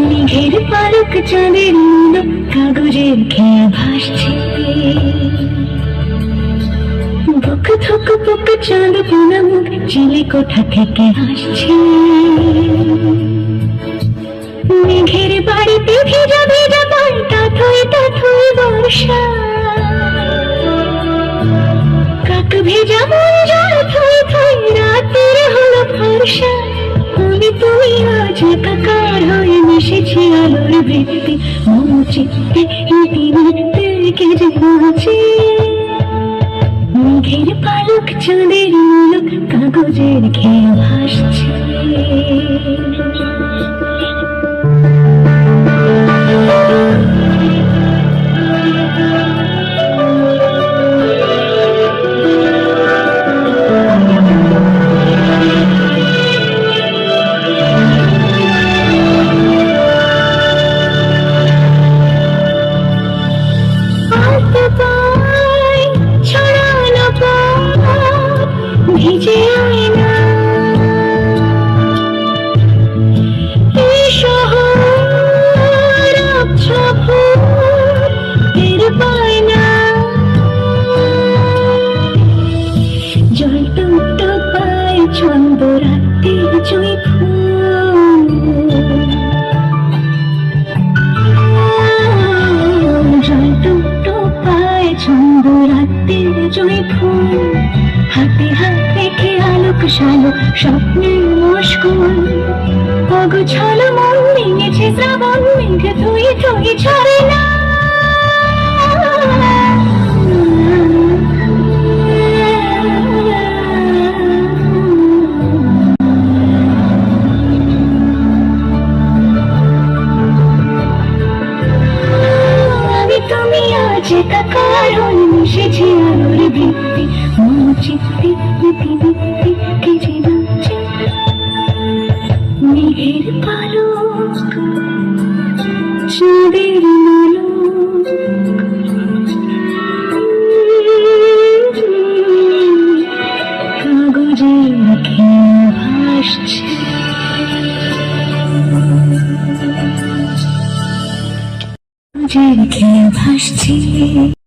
মেঘের পালক চাঁদের নীল কাগজের খেয়ে ভাসছে। বুক থুক বুক চাঁদ পোনা মুখ চিলে কোঠা থেকে হাসছে। মেঘের বাড়িতে ভেজা ভেজা পাল্টা থই বর্ষা। কাক ভেজা মন জল থই রাতের হলো ফর্সা। আমি তুমি আজ একাকার হয়ে মিশেছি আলোর বৃত্তি। মন চিত্তে ইতিমধ্যে কেজে নাচে। মেঘের পালক চাঁদের মুলুক কাগজের খেয়ে ভাসছে। ভিজে আয়না এই শহর আবছা ভোর পায় না। জল টুকটো পায় ছন্দ রাতের জুঁই ফুল। জল টুকটো পায় ছন্দ রাতের জুঁই ফুল। হাতে হাত রেখে আলোক শালো স্বপ্নের মুশকুল। অগোছালো মন ভেঙেছে শ্রাবণ মেঘ ধুই ছড়ে না। আমি তুমি আজ একাকার হয়ে মিশেছি আলোর বৃত্তি। মন চিত্তে ইতিমধ্যে কেজে নাচে। মেঘের পালক চাঁদের মুলুক কাগজের খেয়ে ভাসছে। কাগজের খেয়ে ভাসছে।